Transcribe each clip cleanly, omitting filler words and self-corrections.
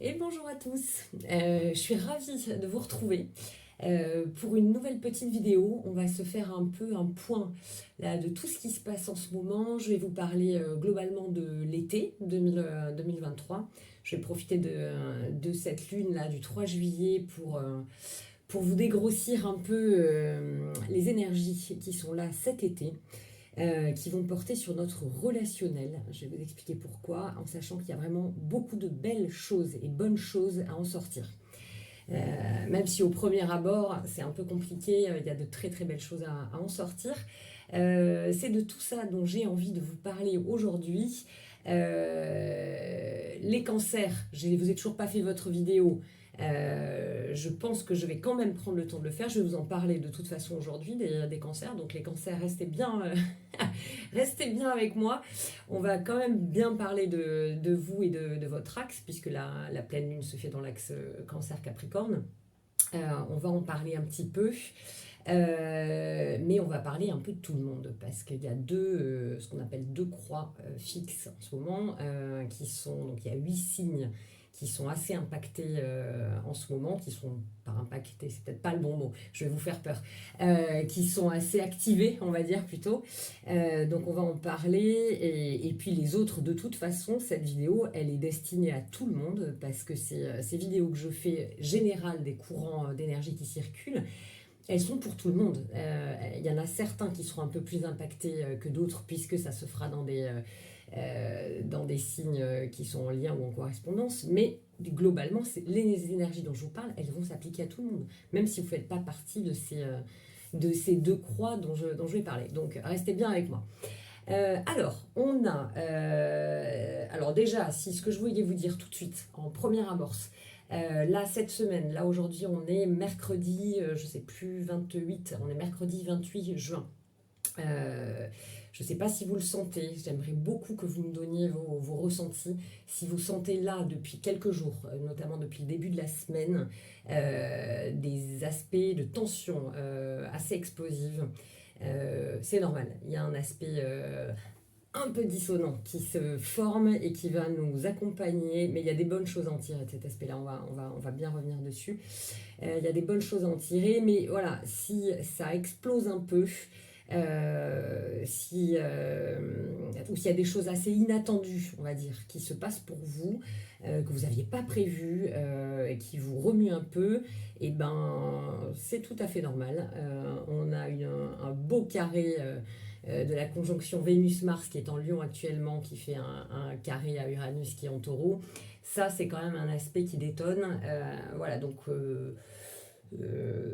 Et bonjour à tous, je suis ravie de vous retrouver pour une nouvelle petite vidéo. On va se faire un peu un point là, de tout ce qui se passe en ce moment. Je vais vous parler globalement de l'été 2023. Je vais profiter de cette lune là du 3 juillet pour vous dégrossir un peu les énergies qui sont là cet été. Qui vont porter sur notre relationnel. Je vais vous expliquer pourquoi, en sachant qu'il y a vraiment beaucoup de belles choses et bonnes choses à en sortir. Même si au premier abord, c'est un peu compliqué, il y a de très très belles choses à en sortir. C'est de tout ça dont j'ai envie de vous parler aujourd'hui. Les cancers, je ne vous ai toujours pas fait votre vidéo. Je pense que je vais quand même prendre le temps de le faire. Je vais vous en parler de toute façon aujourd'hui des cancers. Donc les cancers, restez bien, restez bien avec moi. On va quand même bien parler de vous et de votre axe, puisque la pleine lune se fait dans l'axe cancer-capricorne. On va en parler un petit peu. Mais on va parler un peu de tout le monde parce qu'il y a ce qu'on appelle deux croix fixes en ce moment qui sont, donc il y a 8 signes qui sont assez impactés en ce moment, qui sont pas impactés, c'est peut-être pas le bon mot, je vais vous faire peur, qui sont assez activés, on va dire plutôt. Donc on va en parler et puis les autres, de toute façon, cette vidéo, elle est destinée à tout le monde parce que ces vidéos que je fais générales des courants d'énergie qui circulent, elles sont pour tout le monde. Il y en a certains qui seront un peu plus impactés que d'autres puisque ça se fera dans des signes qui sont en lien ou en correspondance. Mais globalement, les énergies dont je vous parle, elles vont s'appliquer à tout le monde, même si vous ne faites pas partie de ces deux croix dont je vais parler. Donc restez bien avec moi. Alors, on a... alors déjà, si ce que je voulais vous dire tout de suite, en première amorce, là, cette semaine, là aujourd'hui, on est mercredi, je sais plus, 28, on est mercredi 28 juin. Je ne sais pas si vous le sentez, j'aimerais beaucoup que vous me donniez vos ressentis. Si vous sentez là depuis quelques jours, notamment depuis le début de la semaine, des aspects de tension assez explosives, c'est normal. Il y a un aspect un peu dissonant qui se forme et qui va nous accompagner, mais il y a des bonnes choses à en tirer de cet aspect-là, on va bien revenir dessus. Il y a des bonnes choses à en tirer, mais voilà, si ça explose un peu, ou s'il y a des choses assez inattendues, on va dire, qui se passent pour vous, que vous n'aviez pas prévu, et qui vous remuent un peu, et ben c'est tout à fait normal. On a un beau carré de la conjonction Vénus-Mars qui est en Lion actuellement, qui fait un carré à Uranus qui est en Taureau. Ça, c'est quand même un aspect qui détonne. Voilà, donc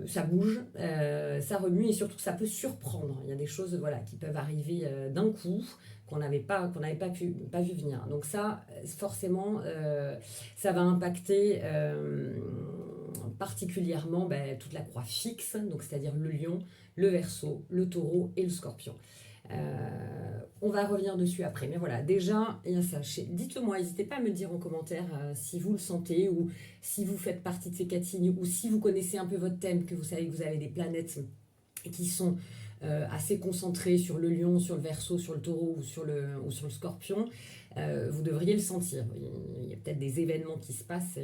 ça bouge, ça remue et surtout ça peut surprendre. Il y a des choses voilà, qui peuvent arriver d'un coup qu'on n'avait pas vu venir. Donc ça, forcément, ça va impacter particulièrement toute la croix fixe, donc c'est-à-dire le lion, le verseau, le taureau et le scorpion. On va revenir dessus après, mais voilà, déjà, il y a ça. Dites-le moi, n'hésitez pas à me dire en commentaire si vous le sentez ou si vous faites partie de ces 4 signes ou si vous connaissez un peu votre thème, que vous savez que vous avez des planètes qui sont assez concentrées sur le lion, sur le verseau, sur le taureau ou sur le scorpion. Vous devriez le sentir. Il y a peut-être des événements qui se passent,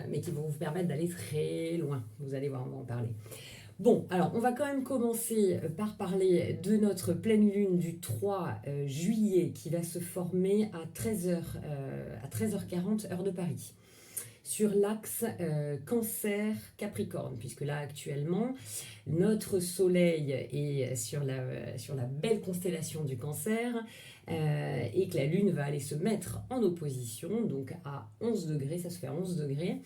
mais qui vont vous permettre d'aller très loin. Vous allez voir, on va en parler. Bon, alors on va quand même commencer par parler de notre pleine lune du 3 juillet qui va se former à 13h40 heure de Paris sur l'axe Cancer-Capricorne, puisque là actuellement notre soleil est sur la belle constellation du Cancer et que la lune va aller se mettre en opposition, donc à 11 degrés, ça se fait à 11 degrés,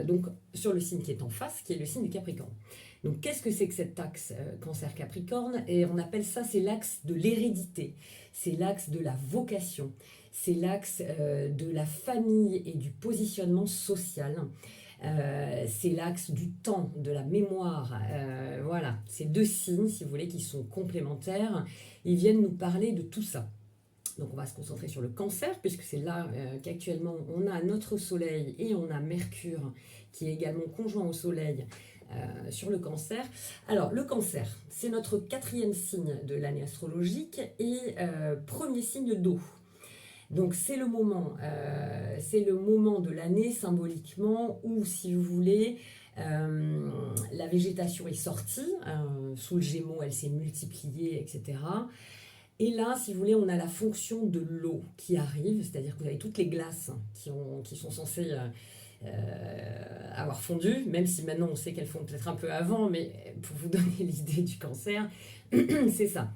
donc sur le signe qui est en face, qui est le signe du Capricorne. Donc qu'est-ce que c'est que cet axe Cancer-Capricorne? Et on appelle ça, c'est l'axe de l'hérédité, c'est l'axe de la vocation, c'est l'axe de la famille et du positionnement social. C'est l'axe du temps, de la mémoire. Voilà, ces deux signes, si vous voulez, qui sont complémentaires, ils viennent nous parler de tout ça. Donc on va se concentrer sur le Cancer, puisque c'est là qu'actuellement on a notre soleil et on a Mercure, qui est également conjoint au soleil sur le Cancer. Alors le Cancer, c'est notre 4e signe de l'année astrologique et premier signe d'eau. Donc c'est le moment, c'est le moment de l'année symboliquement où, si vous voulez, la végétation est sortie, sous le Gémeaux, elle s'est multipliée, etc. Et là, si vous voulez, on a la fonction de l'eau qui arrive, c'est-à-dire que vous avez toutes les glaces qui sont censées avoir fondu, même si maintenant on sait qu'elles fondent peut-être un peu avant, mais pour vous donner l'idée du Cancer, c'est ça.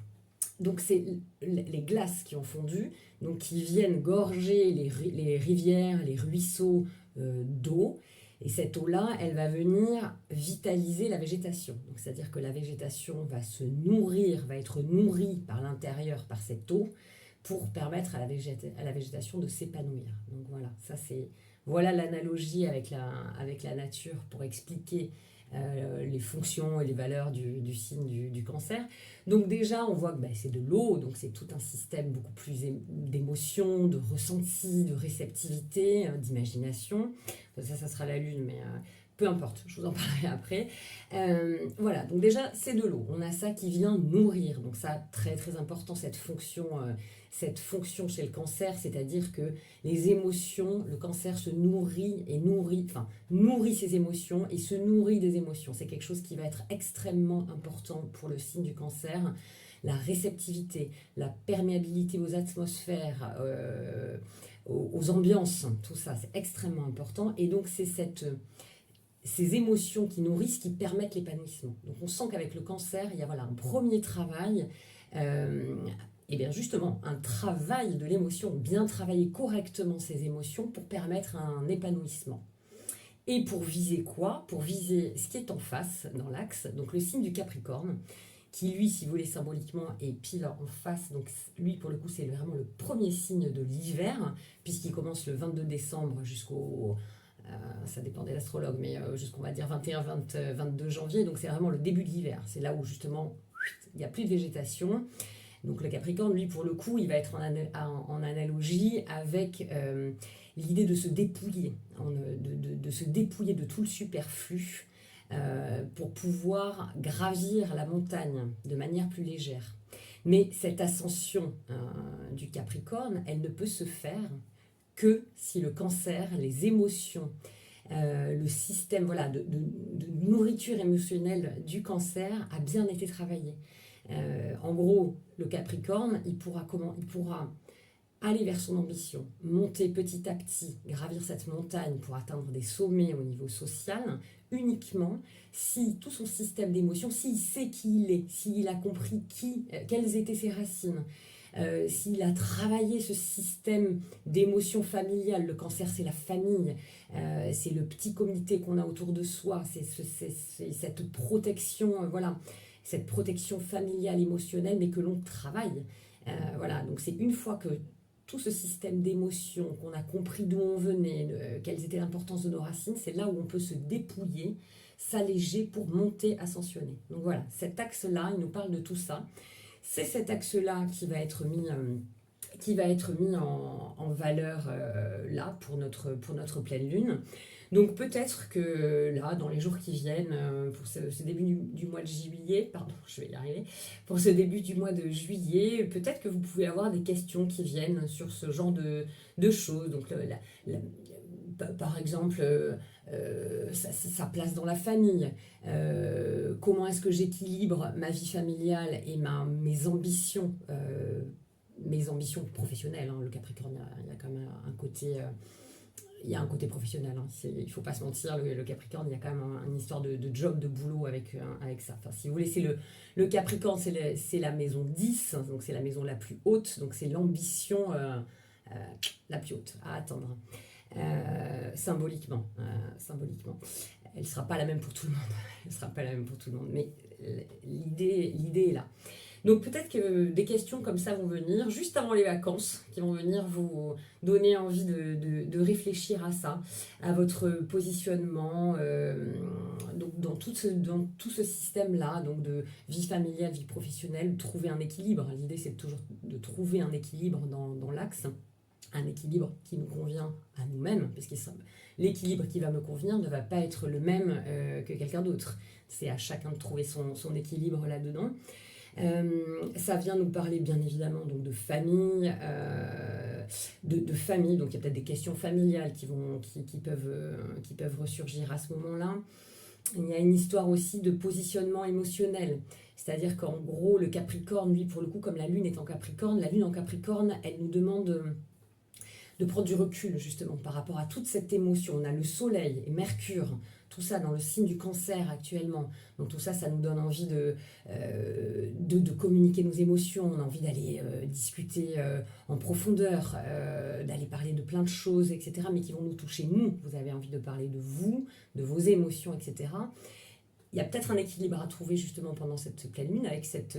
Donc c'est les glaces qui ont fondu, donc qui viennent gorger les rivières, les ruisseaux d'eau. Et cette eau-là, elle va venir vitaliser la végétation. Donc c'est-à-dire que la végétation va se nourrir, va être nourrie par l'intérieur par cette eau pour permettre à la végétation de s'épanouir. Donc voilà, voilà l'analogie avec la nature pour expliquer les fonctions et les valeurs du signe du Cancer. Donc déjà, on voit que c'est de l'eau, donc c'est tout un système beaucoup plus d'émotions, de ressenti, de réceptivité, d'imagination. Ça sera la Lune, mais peu importe, je vous en parlerai après. Voilà, donc déjà, c'est de l'eau. On a ça qui vient nourrir, donc ça, très très important, cette fonction chez le Cancer, c'est-à-dire que les émotions, le Cancer se nourrit ses émotions et se nourrit des émotions. C'est quelque chose qui va être extrêmement important pour le signe du Cancer. La réceptivité, la perméabilité aux atmosphères, aux ambiances, tout ça, c'est extrêmement important. Et donc, c'est ces émotions qui nourrissent, qui permettent l'épanouissement. Donc, on sent qu'avec le Cancer, il y a un premier travail. Et bien justement, un travail de l'émotion, bien travailler correctement ses émotions pour permettre un épanouissement. Et pour viser quoi? Pour viser ce qui est en face, dans l'axe, donc le signe du Capricorne, qui lui, si vous voulez symboliquement, est pile en face. Donc lui, pour le coup, c'est vraiment le premier signe de l'hiver, puisqu'il commence le 22 décembre jusqu'au... ça dépend des astrologues, mais jusqu'on va dire 21-22 janvier. Donc c'est vraiment le début de l'hiver. C'est là où justement, il n'y a plus de végétation. Donc le Capricorne, lui, pour le coup, il va être en analogie avec l'idée de se dépouiller, de se dépouiller de tout le superflu pour pouvoir gravir la montagne de manière plus légère. Mais cette ascension du Capricorne, elle ne peut se faire que si le Cancer, les émotions, le système de nourriture émotionnelle du Cancer a bien été travaillé. En gros, le Capricorne, il pourra aller vers son ambition, monter petit à petit, gravir cette montagne pour atteindre des sommets au niveau social, uniquement si tout son système d'émotions, s'il sait qui il est, s'il a compris quelles étaient ses racines, s'il a travaillé ce système d'émotions familiales. Le Cancer, c'est la famille, c'est le petit comité qu'on a autour de soi, c'est cette protection, cette protection familiale, émotionnelle, mais que l'on travaille. Donc c'est une fois que tout ce système d'émotions, qu'on a compris d'où on venait, quelles étaient l'importance de nos racines, c'est là où on peut se dépouiller, s'alléger pour monter, ascensionner. Donc voilà, cet axe-là, il nous parle de tout ça. C'est cet axe-là qui va être mis en valeur là pour notre pleine lune. Donc peut-être que là, dans les jours qui viennent, pour ce début du mois de juillet, pardon, je vais y arriver, pour ce début du mois de juillet, peut-être que vous pouvez avoir des questions qui viennent sur ce genre de choses. Donc par exemple, sa place dans la famille, comment est-ce que j'équilibre ma vie familiale et mes ambitions professionnelles. Le Capricorne, il y a quand même un côté... il y a un côté professionnel, il ne faut pas se mentir, le Capricorne, il y a quand même une histoire de job, de boulot avec ça. Enfin, si vous voulez, le Capricorne, c'est la maison 10, donc c'est la maison la plus haute, donc c'est l'ambition la plus haute à atteindre, symboliquement. Elle ne sera pas la même pour tout le monde, mais l'idée est là. Donc peut-être que des questions comme ça vont venir juste avant les vacances, qui vont venir vous donner envie de réfléchir à ça, à votre positionnement donc dans tout ce système-là, donc de vie familiale, vie professionnelle, trouver un équilibre. L'idée, c'est toujours de trouver un équilibre dans l'axe, un équilibre qui nous convient à nous-mêmes, parce que l'équilibre qui va me convenir ne va pas être le même que quelqu'un d'autre. C'est à chacun de trouver son équilibre là-dedans. Ça vient nous parler bien évidemment donc de famille, de famille, donc il y a peut-être des questions familiales qui peuvent ressurgir à ce moment-là. Il y a une histoire aussi de positionnement émotionnel, c'est-à-dire qu'en gros le Capricorne, lui pour le coup comme la Lune est en Capricorne, la Lune en Capricorne elle nous demande de prendre du recul justement par rapport à toute cette émotion. On a le Soleil et Mercure, tout ça dans le signe du Cancer actuellement. Donc tout ça, ça nous donne envie de communiquer nos émotions. On a envie d'aller discuter en profondeur, d'aller parler de plein de choses, etc. Mais qui vont nous toucher nous. Vous avez envie de parler de vous, de vos émotions, etc. Il y a peut-être un équilibre à trouver justement pendant cette pleine lune avec cette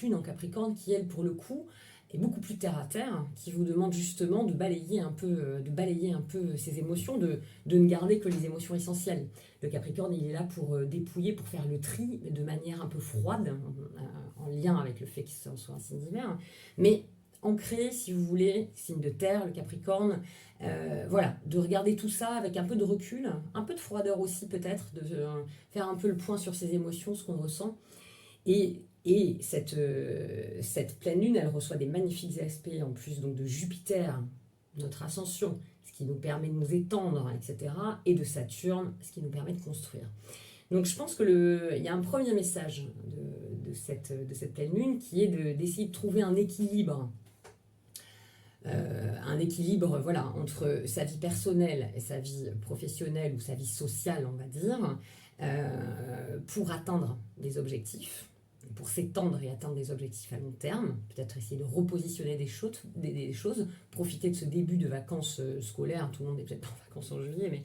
lune en Capricorne qui, elle, pour le coup, est beaucoup plus terre à terre, qui vous demande justement de balayer un peu ces émotions, de ne garder que les émotions essentielles. Le Capricorne, il est là pour dépouiller, pour faire le tri de manière un peu froide, en lien avec le fait qu'il soit un signe d'hiver, mais ancré, si vous voulez, signe de terre, le Capricorne, voilà, de regarder tout ça avec un peu de recul, un peu de froideur aussi peut-être, de faire un peu le point sur ses émotions, ce qu'on ressent. Et cette pleine lune, elle reçoit des magnifiques aspects en plus donc de Jupiter, notre ascension, ce qui nous permet de nous étendre, etc. Et de Saturne, ce qui nous permet de construire. Donc je pense qu'il y a un premier message de cette pleine lune qui est d'essayer de trouver un équilibre. Voilà, entre sa vie personnelle et sa vie professionnelle ou sa vie sociale, on va dire, pour atteindre des objectifs, pour s'étendre et atteindre des objectifs à long terme, peut-être essayer de repositionner des choses, profiter de ce début de vacances scolaires, tout le monde est peut-être pas en vacances en juillet, mais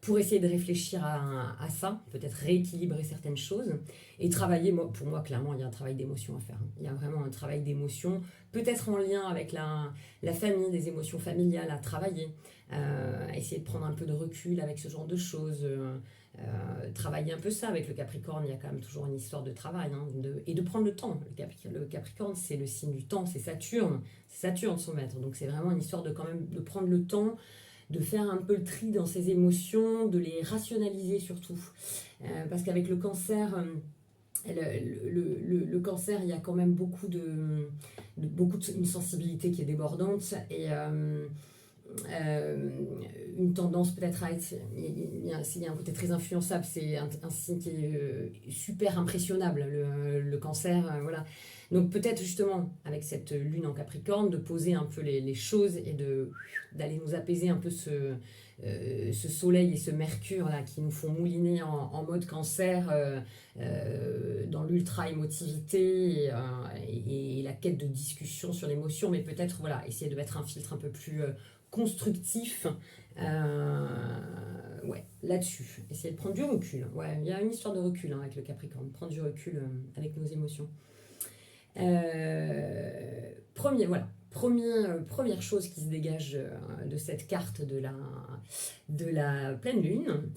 pour essayer de réfléchir à ça, peut-être rééquilibrer certaines choses et travailler, pour moi clairement il y a un travail d'émotion à faire, il y a vraiment un travail d'émotion, peut-être en lien avec la famille, des émotions familiales à travailler, essayer de prendre un peu de recul avec ce genre de choses, travailler un peu ça avec le Capricorne, il y a quand même toujours une histoire de travail, hein, et de prendre le temps. Le Capricorne c'est le signe du temps, c'est Saturne son maître, donc c'est vraiment une histoire de quand même de prendre le temps, de faire un peu le tri dans ses émotions, de les rationaliser surtout. Parce qu'avec le Cancer, le Cancer, il y a quand même une sensibilité qui est débordante et une tendance peut-être à être, il y a un côté très influençable, c'est un signe qui est super impressionnable, le Cancer, voilà. Donc peut-être justement avec cette lune en Capricorne de poser un peu les choses et d'aller nous apaiser un peu ce soleil et ce mercure là qui nous font mouliner en mode Cancer, dans l'ultra émotivité et la quête de discussion sur l'émotion, mais peut-être voilà, essayer de mettre un filtre un peu plus constructif, ouais, là-dessus, essayer de prendre du recul. Ouais, il y a une histoire de recul, hein, avec le Capricorne, prendre du recul avec nos émotions. Première chose qui se dégage de cette carte de la pleine lune.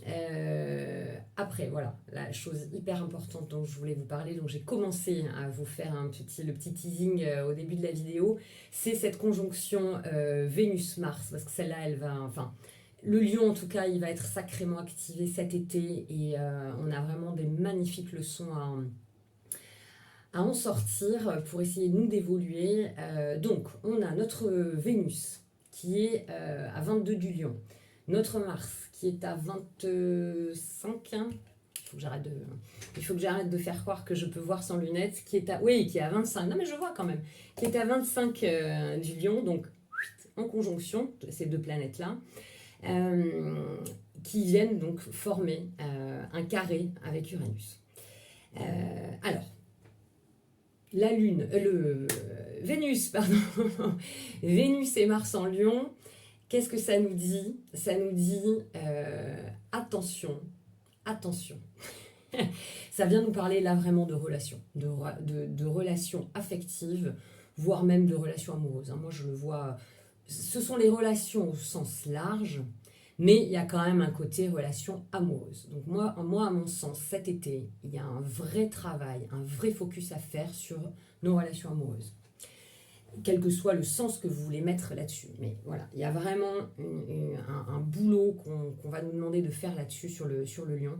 Après, voilà, la chose hyper importante dont je voulais vous parler, donc j'ai commencé à vous faire le petit teasing au début de la vidéo, c'est cette conjonction Vénus-Mars, parce que celle-là, le lion en tout cas, il va être sacrément activé cet été et on a vraiment des magnifiques leçons à en sortir pour essayer de nous d'évoluer. Donc, on a notre Vénus qui est à 22 du Lion, notre Mars qui est à 25, hein. Il faut que j'arrête de faire croire que je peux voir sans lunettes, qui est à 25, non mais je vois quand même, qui est à 25 du Lion, donc en conjonction, ces deux planètes-là, qui viennent donc former un carré avec Uranus. Alors, la Lune, Vénus, pardon, Vénus et Mars en Lion, qu'est-ce que ça nous dit? Ça nous dit attention. Ça vient nous parler là vraiment de relations, de relations affectives, voire même de relations amoureuses. Moi je le vois, ce sont les relations au sens large, mais il y a quand même un côté relation amoureuse. Donc moi, à mon sens, cet été, il y a un vrai travail, un vrai focus à faire sur nos relations amoureuses. Quel que soit le sens que vous voulez mettre là-dessus. Mais voilà, il y a vraiment un boulot qu'on va nous demander de faire là-dessus sur le lion.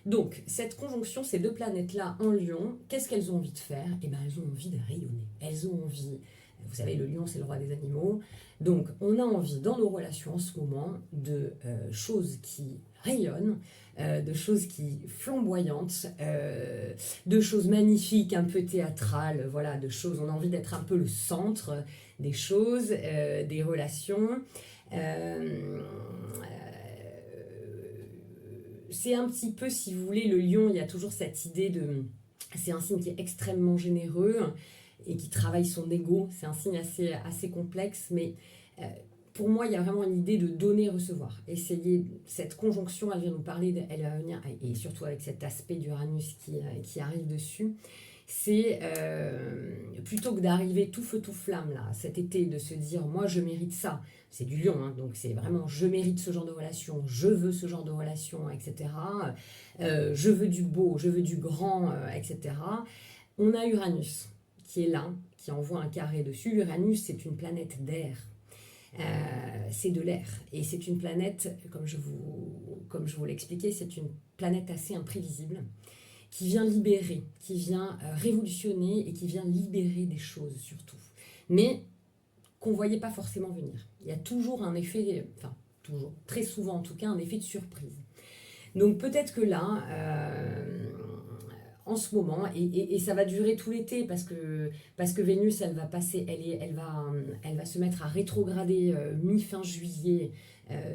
Donc, cette conjonction, ces deux planètes-là en Lion, qu'est-ce qu'elles ont envie de faire? Eh bien, elles ont envie de rayonner. Elles ont envie, vous savez, le lion, c'est le roi des animaux. Donc, on a envie, dans nos relations en ce moment, de choses qui rayonnent, de choses qui flamboyantes, de choses magnifiques, un peu théâtrales, voilà, de choses, on a envie d'être un peu le centre des choses, des relations. C'est un petit peu, si vous voulez, le lion, il y a toujours cette idée de... C'est un signe qui est extrêmement généreux et qui travaille son ego. C'est un signe assez complexe, mais pour moi, il y a vraiment une idée de donner-recevoir. Essayer, cette conjonction, elle vient nous parler, elle va venir, et surtout avec cet aspect d'Uranus qui arrive dessus, c'est plutôt que d'arriver tout feu tout flamme là cet été, de se dire moi je mérite ça, c'est du lion, hein, donc c'est vraiment je mérite ce genre de relation, je veux ce genre de relation, etc. Je veux du beau, je veux du grand, etc. On a Uranus qui est là, qui envoie un carré dessus. Uranus, c'est une planète d'air. C'est de l'air et c'est une planète, comme je vous l'expliquais, c'est une planète assez imprévisible qui vient libérer, qui vient révolutionner et qui vient libérer des choses surtout. Mais qu'on ne voyait pas forcément venir. Il y a toujours un effet, enfin toujours, très souvent en tout cas, un effet de surprise. Donc peut-être que là, en ce moment, et ça va durer tout l'été parce que Vénus, elle va passer, elle va se mettre à rétrograder mi-fin juillet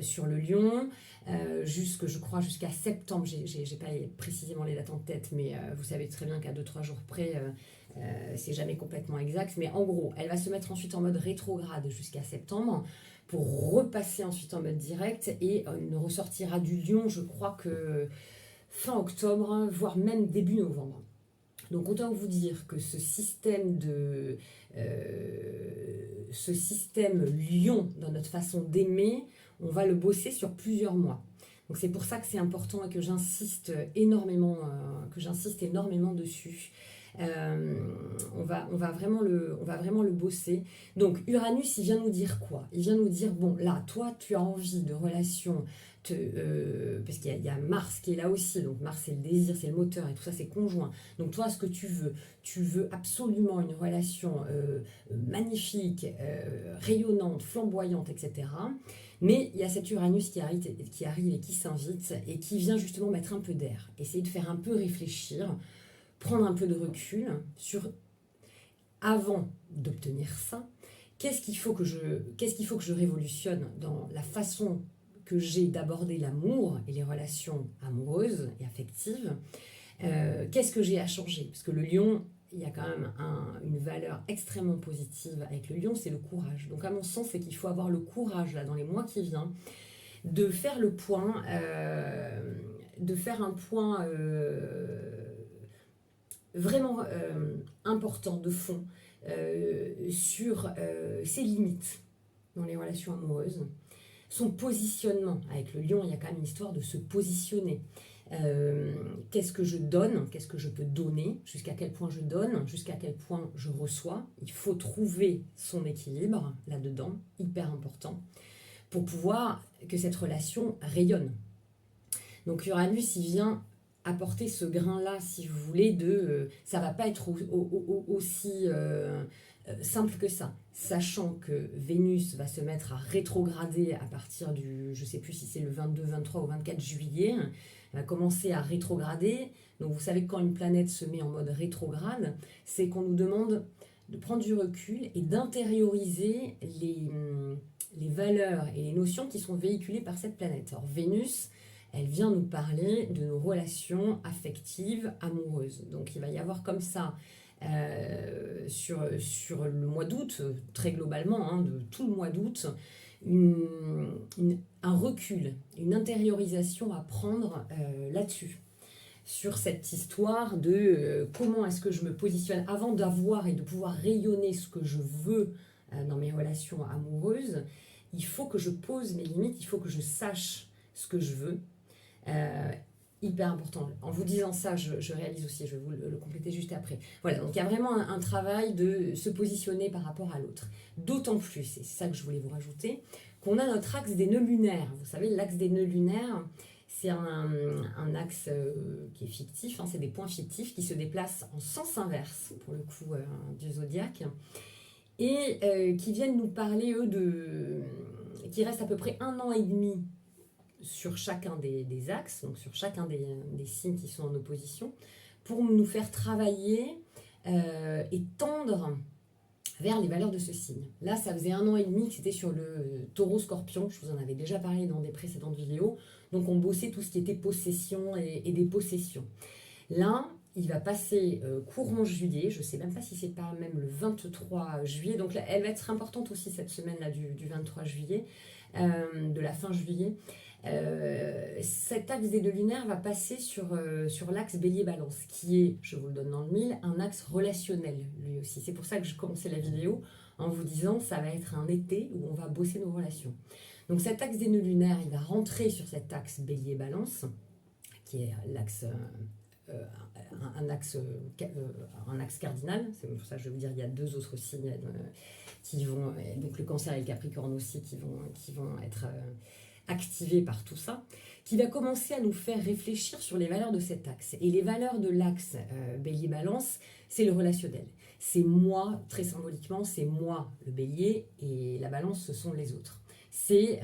sur le Lion, je crois jusqu'à septembre, j'ai pas précisément les dates en tête, mais vous savez très bien qu'à 2-3 jours près, c'est jamais complètement exact, mais en gros, elle va se mettre ensuite en mode rétrograde jusqu'à septembre, pour repasser ensuite en mode direct, et ne ressortira du Lion, je crois que fin octobre, voire même début novembre. Donc autant vous dire que ce système lion dans notre façon d'aimer, on va le bosser sur plusieurs mois. Donc c'est pour ça que c'est important et que j'insiste énormément dessus. On va vraiment le bosser. Donc Uranus, il vient nous dire quoi? Il vient nous dire, bon là, toi tu as envie de relations, parce qu'il y a Mars qui est là aussi, donc Mars c'est le désir, c'est le moteur et tout ça c'est conjoint. Donc toi ce que tu veux absolument une relation magnifique, rayonnante, flamboyante, etc. Mais il y a cet Uranus qui arrive et qui s'invite et qui vient justement mettre un peu d'air, essayer de faire un peu réfléchir, prendre un peu de recul sur, avant d'obtenir ça, qu'est-ce qu'il faut que je révolutionne dans la façon que j'ai d'aborder l'amour et les relations amoureuses et affectives. Qu'est-ce que j'ai à changer? Parce que le lion, il y a quand même une valeur extrêmement positive avec le lion, c'est le courage. Donc à mon sens, c'est qu'il faut avoir le courage, là, dans les mois qui viennent, de faire le point, vraiment important, de fond, sur ses limites dans les relations amoureuses, son positionnement. Avec le lion, il y a quand même une histoire de se positionner. Qu'est-ce que je donne, qu'est-ce que je peux donner, jusqu'à quel point je donne, jusqu'à quel point je reçois. Il faut trouver son équilibre là-dedans, hyper important, pour pouvoir que cette relation rayonne. Donc Uranus, il vient apporter ce grain-là, si vous voulez, ça va pas être aussi simple que ça, sachant que Vénus va se mettre à rétrograder à partir du, je sais plus si c'est le 22, 23 ou 24 juillet, elle va commencer à rétrograder. Donc vous savez que quand une planète se met en mode rétrograde, c'est qu'on nous demande de prendre du recul et d'intérioriser les valeurs et les notions qui sont véhiculées par cette planète. Alors Vénus, elle vient nous parler de nos relations affectives, amoureuses. Donc il va y avoir comme ça, sur le mois d'août, très globalement, hein, de tout le mois d'août, un recul, une intériorisation à prendre là-dessus, sur cette histoire de comment est-ce que je me positionne avant d'avoir et de pouvoir rayonner ce que je veux dans mes relations amoureuses. Il faut que je pose mes limites, il faut que je sache ce que je veux. Hyper important. En vous disant ça, je réalise aussi, je vais vous le compléter juste après. Voilà, donc il y a vraiment un travail de se positionner par rapport à l'autre. D'autant plus, et c'est ça que je voulais vous rajouter, qu'on a notre axe des nœuds lunaires. Vous savez, l'axe des nœuds lunaires, c'est un axe qui est fictif, hein, c'est des points fictifs qui se déplacent en sens inverse, pour le coup, du zodiaque, et qui viennent nous parler, eux, qui restent à peu près 1 an et demi sur chacun des axes, donc sur chacun des signes qui sont en opposition, pour nous faire travailler et tendre vers les valeurs de ce signe. Là, ça faisait 1 an et demi que c'était sur le taureau-scorpion, je vous en avais déjà parlé dans des précédentes vidéos, donc on bossait tout ce qui était possession et des possessions. Là, il va passer courant juillet, je ne sais même pas si c'est pas même le 23 juillet, donc là, elle va être importante aussi cette semaine-là du 23 juillet, de la fin juillet. Cet axe des deux lunaires va passer sur l'axe bélier-balance, qui est, je vous le donne dans le mille, un axe relationnel lui aussi. C'est pour ça que je commençais la vidéo en vous disant ça va être un été où on va bosser nos relations. Donc cet axe des nœuds lunaires, il va rentrer sur cet axe bélier-balance, qui est l'axe... un axe cardinal, c'est pour ça que je vais vous dire il y a 2 autres signes qui vont, donc le Cancer et le Capricorne aussi, qui vont être activés par tout ça, qui va commencer à nous faire réfléchir sur les valeurs de cet axe. Et les valeurs de l'axe Bélier-Balance, c'est le relationnel. C'est moi, très symboliquement, c'est moi le Bélier, et la Balance, ce sont les autres. C'est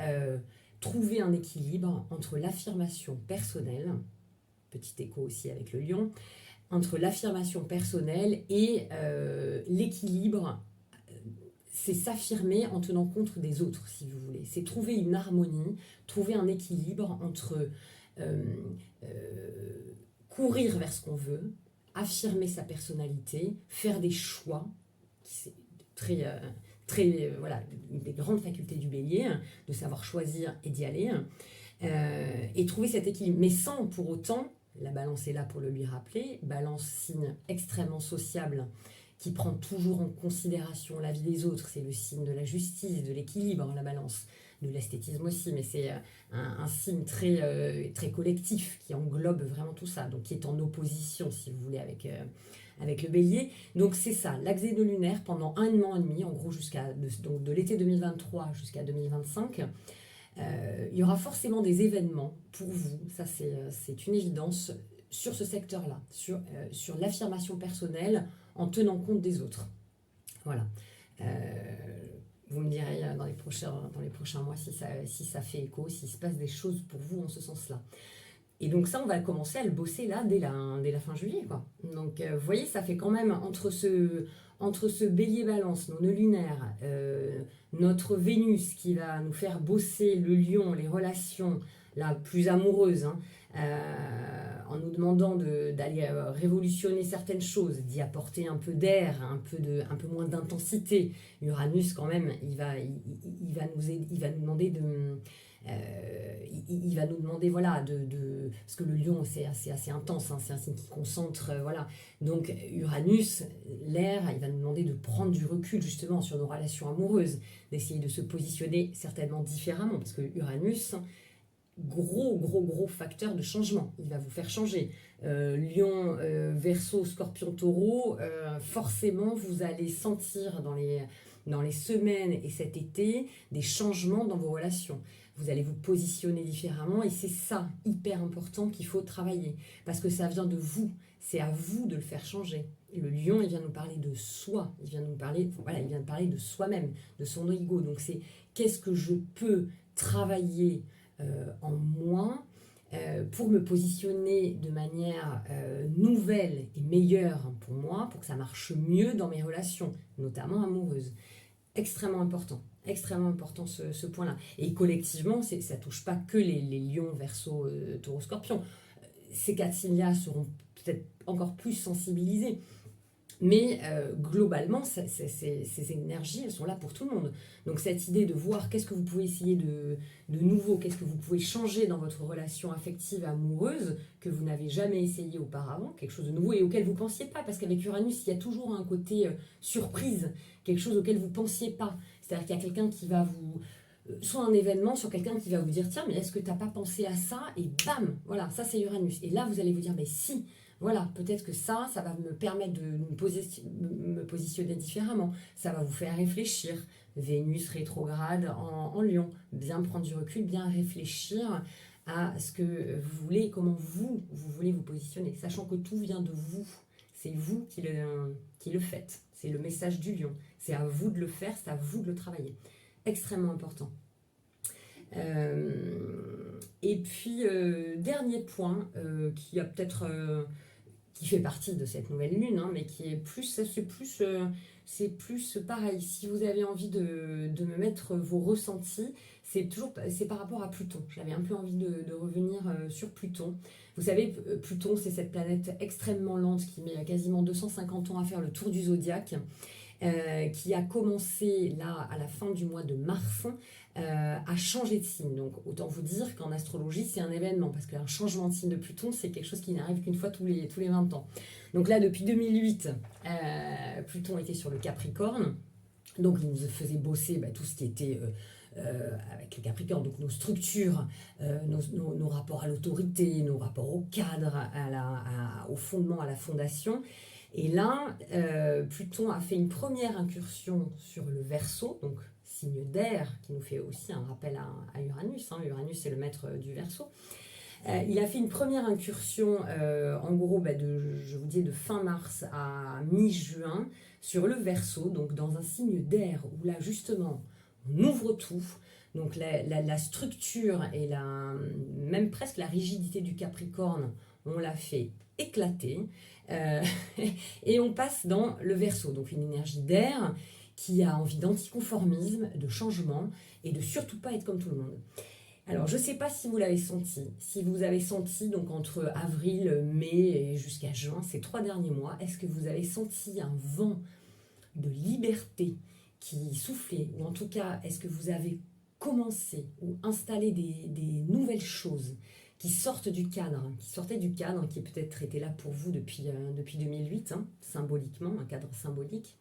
trouver un équilibre entre l'affirmation personnelle, petit écho aussi avec le Lion, entre l'affirmation personnelle et l'équilibre. C'est s'affirmer en tenant compte des autres, si vous voulez. C'est trouver une harmonie, trouver un équilibre entre courir vers ce qu'on veut, affirmer sa personnalité, faire des choix, c'est voilà, une des grandes facultés du Bélier, de savoir choisir et d'y aller, et trouver cet équilibre, mais sans pour autant, la Balance est là pour le lui rappeler, Balance, signe extrêmement sociable, qui prend toujours en considération la vie des autres, c'est le signe de la justice, de l'équilibre, la Balance, de l'esthétisme aussi, mais c'est un signe très collectif qui englobe vraiment tout ça, donc qui est en opposition, si vous voulez, avec le Bélier. Donc c'est ça, l'axe des nœuds lunaires pendant 1 an et demi, en gros donc de l'été 2023 jusqu'à 2025. Il y aura forcément des événements pour vous, ça c'est une évidence, sur ce secteur-là, sur l'affirmation personnelle en tenant compte des autres. Voilà. Vous me direz dans les prochains mois si ça fait écho, s'il se passe des choses pour vous en ce sens-là. Et donc ça, on va commencer à le bosser là dès la fin juillet, quoi. Donc vous voyez, ça fait quand même entre ce Bélier-Balance, nos nœuds lunaires, notre Vénus qui va nous faire bosser le Lion, les relations la plus amoureuses, hein, en nous demandant d'aller révolutionner certaines choses, d'y apporter un peu d'air, un peu moins d'intensité. Uranus, quand même, il va nous demander il va nous demander, voilà, parce que le Lion, c'est assez intense, hein, c'est un signe qui concentre, voilà. Donc Uranus, l'air, il va nous demander de prendre du recul justement sur nos relations amoureuses, d'essayer de se positionner certainement différemment, parce que Uranus, gros facteur de changement, il va vous faire changer. Lion, Verseau, Scorpion, Taureau, forcément vous allez sentir dans les semaines et cet été des changements dans vos relations. Vous allez vous positionner différemment et c'est ça, hyper important, qu'il faut travailler. Parce que ça vient de vous, c'est à vous de le faire changer. Et le Lion, il vient nous parler de soi, il vient nous parler de soi-même, de son ego. Donc c'est qu'est-ce que je peux travailler en moi pour me positionner de manière nouvelle et meilleure pour moi, pour que ça marche mieux dans mes relations, notamment amoureuses. Extrêmement important ce point-là. Et collectivement, ça ne touche pas que les lions, Verseau, Taureau, Scorpion. Ces 4 signes-là seront peut-être encore plus sensibilisés. Mais globalement, ces énergies, elles sont là pour tout le monde. Donc cette idée de voir qu'est-ce que vous pouvez essayer de nouveau, qu'est-ce que vous pouvez changer dans votre relation affective amoureuse que vous n'avez jamais essayé auparavant, quelque chose de nouveau et auquel vous ne pensiez pas, parce qu'avec Uranus, il y a toujours un côté surprise, quelque chose auquel vous ne pensiez pas. C'est-à-dire qu'il y a quelqu'un qui va vous... soit un événement sur quelqu'un qui va vous dire « Tiens, mais est-ce que tu n'as pas pensé à ça ?» Et bam, voilà, ça c'est Uranus. Et là, vous allez vous dire « Mais si !» Voilà, peut-être que ça va me permettre de me positionner différemment. Ça va vous faire réfléchir. Vénus rétrograde en Lion. Bien prendre du recul, bien réfléchir à ce que vous voulez et comment vous voulez vous positionner, sachant que tout vient de vous. C'est vous qui le faites. C'est le message du lion. C'est à vous de le faire, c'est à vous de le travailler. Extrêmement important. Et puis, dernier point qui a peut-être... qui fait partie de cette nouvelle lune, hein, mais qui est plus, c'est plus pareil. Si vous avez envie de me mettre vos ressentis, c'est par rapport à Pluton. J'avais un peu envie de revenir sur Pluton. Vous savez, Pluton, c'est cette planète extrêmement lente qui met quasiment 250 ans à faire le tour du zodiaque. Qui a commencé là à la fin du mois de mars à changer de signe. Donc autant vous dire qu'en astrologie c'est un événement, parce qu'un changement de signe de Pluton c'est quelque chose qui n'arrive qu'une fois tous les 20 ans. Donc là depuis 2008 Pluton était sur le Capricorne, donc il nous faisait bosser tout ce qui était avec le Capricorne, donc nos structures, nos rapports à l'autorité, nos rapports au cadre, au fondement, à la fondation. Et là, Pluton a fait une première incursion sur le Verseau, donc signe d'air, qui nous fait aussi un rappel à Uranus. Hein. Uranus, c'est le maître du Verseau. Il a fait une première incursion, en gros, je vous dis de fin mars à mi-juin, sur le Verseau, donc dans un signe d'air, où là, justement, on ouvre tout. Donc la structure et même presque la rigidité du Capricorne, on l'a fait éclater. Et on passe dans le Verseau, donc une énergie d'air qui a envie d'anticonformisme, de changement et de surtout pas être comme tout le monde. Alors je ne sais pas si vous l'avez senti, si vous avez senti donc entre avril, mai et jusqu'à juin, ces 3 derniers mois, est-ce que vous avez senti un vent de liberté qui soufflait, ou en tout cas est-ce que vous avez commencé ou installé des nouvelles choses qui sortaient du cadre, qui peut-être était là pour vous depuis 2008, hein, symboliquement, un cadre symbolique.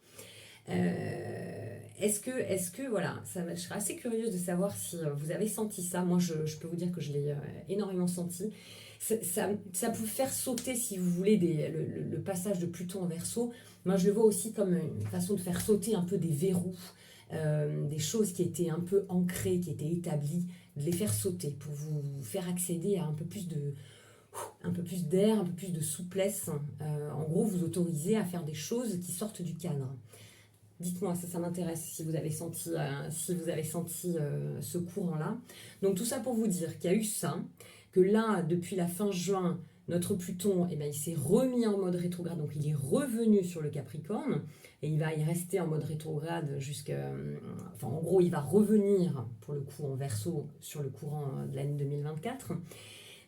Est-ce que voilà, je serais assez curieuse de savoir si vous avez senti ça. Moi, je peux vous dire que je l'ai énormément senti. Ça peut faire sauter, si vous voulez, le passage de Pluton en Verseau. Moi, je le vois aussi comme une façon de faire sauter un peu des verrous, des choses qui étaient un peu ancrées, qui étaient établies, de les faire sauter pour vous faire accéder à un peu plus d'air, un peu plus de souplesse. En gros, vous autoriser à faire des choses qui sortent du cadre. Dites-moi, ça m'intéresse si vous avez senti, ce courant-là. Donc tout ça pour vous dire qu'il y a eu ça, que là, depuis la fin juin, notre Pluton, il s'est remis en mode rétrograde, donc il est revenu sur le Capricorne, et il va y rester en mode rétrograde en gros, il va revenir, pour le coup, en Verseau, sur le courant de l'année 2024.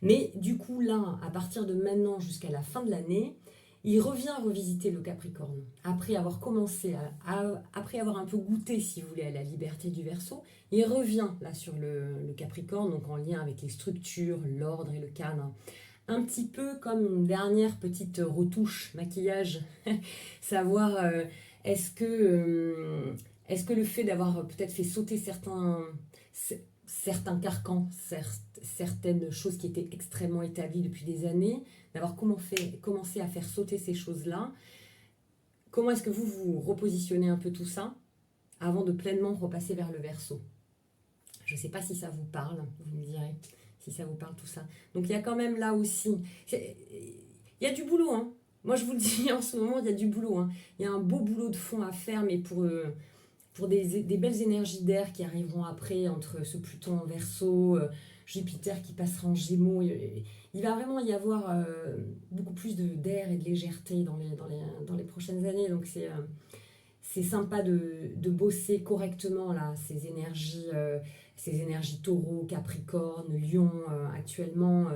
Mais du coup, là, à partir de maintenant jusqu'à la fin de l'année, il revient revisiter le Capricorne. Après avoir commencé, après avoir un peu goûté, si vous voulez, à la liberté du Verseau, il revient là sur le Capricorne, donc en lien avec les structures, l'ordre et le cadre. Un petit peu comme une dernière petite retouche, maquillage, savoir est-ce que le fait d'avoir peut-être fait sauter certains carcans, certaines choses qui étaient extrêmement établies depuis des années, d'avoir commencé à faire sauter ces choses-là, comment est-ce que vous repositionnez un peu tout ça avant de pleinement repasser vers le Verseau? Je ne sais pas si ça vous parle, vous me direz si ça vous parle tout ça. Donc il y a quand même là aussi, il y a du boulot, hein. Moi je vous le dis, en ce moment il y a du boulot, hein. Il y a un beau boulot de fond à faire, mais pour des belles énergies d'air qui arriveront après, entre ce Pluton en Verseau, Jupiter qui passera en Gémeaux, il va vraiment y avoir beaucoup plus d'air et de légèreté dans les prochaines années. Donc c'est sympa de bosser correctement là, ces énergies taureau, capricorne, lion actuellement,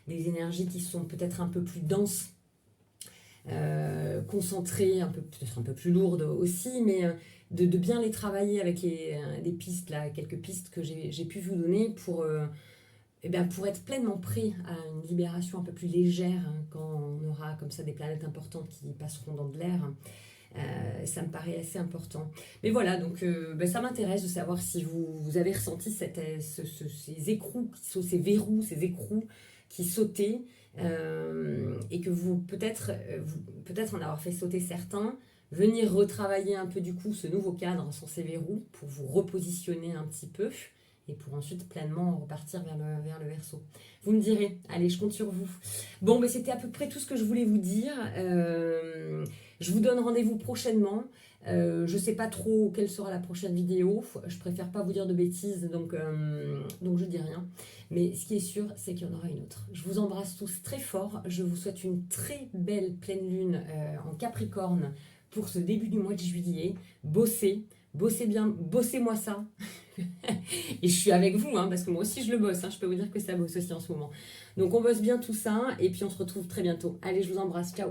des énergies qui sont peut-être un peu plus denses, concentrées, peut-être un peu plus lourdes aussi, mais de bien les travailler avec des pistes, là, quelques pistes que j'ai pu vous donner pour être pleinement prêt à une libération un peu plus légère, hein, quand on aura comme ça des planètes importantes qui passeront dans de l'air. Ça me paraît assez important. Mais voilà, donc ça m'intéresse de savoir si vous avez ressenti ces écrous, ces verrous, ces écrous qui sautaient, et que vous peut-être en avoir fait sauter certains, venir retravailler un peu du coup ce nouveau cadre sur ces verrous pour vous repositionner un petit peu et pour ensuite pleinement repartir vers le Verseau. Vous me direz, allez, je compte sur vous. Bon, mais c'était à peu près tout ce que je voulais vous dire. Je vous donne rendez-vous prochainement. Je ne sais pas trop quelle sera la prochaine vidéo. Je préfère pas vous dire de bêtises, donc je dis rien. Mais ce qui est sûr, c'est qu'il y en aura une autre. Je vous embrasse tous très fort. Je vous souhaite une très belle pleine lune en Capricorne pour ce début du mois de juillet. Bossez bien, bossez-moi ça. Et je suis avec vous, hein, parce que moi aussi je le bosse. Hein. Je peux vous dire que ça bosse aussi en ce moment. Donc on bosse bien tout ça et puis on se retrouve très bientôt. Allez, je vous embrasse. Ciao.